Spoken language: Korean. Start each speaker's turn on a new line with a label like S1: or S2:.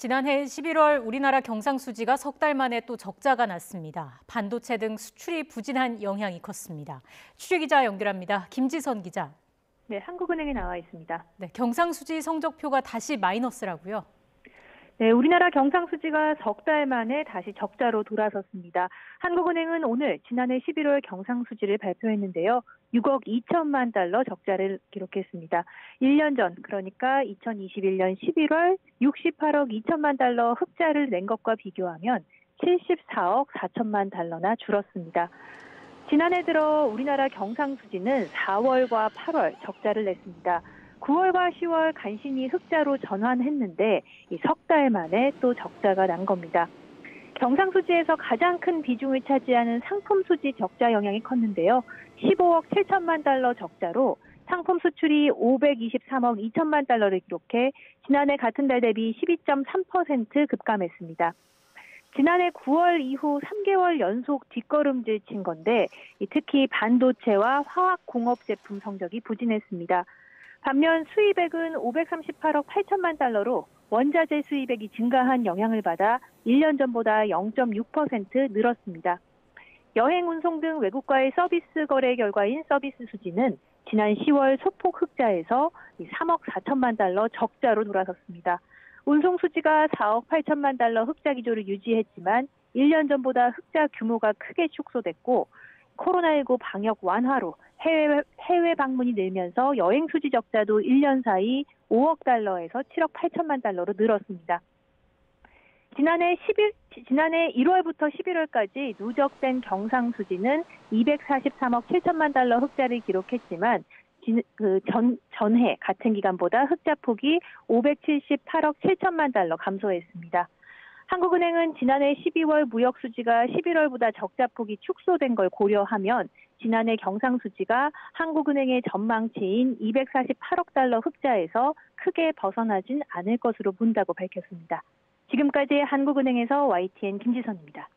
S1: 지난해 11월 우리나라 경상수지가 석 달 만에 또 적자가 났습니다. 반도체 등 수출이 부진한 영향이 컸습니다. 취재기자 연결합니다. 김지선 기자.
S2: 네, 한국은행에 나와 있습니다.
S1: 네, 경상수지 성적표가 다시 마이너스라고요?
S2: 네, 우리나라 경상수지가 석 달 만에 다시 적자로 돌아섰습니다. 한국은행은 오늘 지난해 11월 경상수지를 발표했는데요. 6억 2천만 달러 적자를 기록했습니다. 1년 전, 그러니까 2021년 11월 68억 2천만 달러 흑자를 낸 것과 비교하면 74억 4천만 달러나 줄었습니다. 지난해 들어 우리나라 경상수지는 4월과 8월 적자를 냈습니다. 9월과 10월 간신히 흑자로 전환했는데 석 달 만에 또 적자가 난 겁니다. 경상수지에서 가장 큰 비중을 차지하는 상품수지 적자 영향이 컸는데요. 15억 7천만 달러 적자로 상품 수출이 523억 2천만 달러를 기록해 지난해 같은 달 대비 12.3% 급감했습니다. 지난해 9월 이후 3개월 연속 뒷걸음질 친 건데 특히 반도체와 화학공업 제품 성적이 부진했습니다. 반면 수입액은 538억 8천만 달러로 원자재 수입액이 증가한 영향을 받아 1년 전보다 0.6% 늘었습니다. 여행, 운송 등 외국과의 서비스 거래 결과인 서비스 수지는 지난 10월 소폭 흑자에서 3억 4천만 달러 적자로 돌아섰습니다. 운송 수지가 4억 8천만 달러 흑자 기조를 유지했지만 1년 전보다 흑자 규모가 크게 축소됐고 코로나19 방역 완화로 해외 방문이 늘면서 여행 수지 적자도 1년 사이 5억 달러에서 7억 8천만 달러로 늘었습니다. 지난해 1월부터 11월까지 누적된 경상수지는 243억 7천만 달러 흑자를 기록했지만 전해 같은 기간보다 흑자 폭이 578억 7천만 달러 감소했습니다. 한국은행은 지난해 12월 무역 수지가 11월보다 적자 폭이 축소된 걸 고려하면 지난해 경상수지가 한국은행의 전망치인 248억 달러 흑자에서 크게 벗어나진 않을 것으로 본다고 밝혔습니다. 지금까지 한국은행에서 YTN 김지선입니다.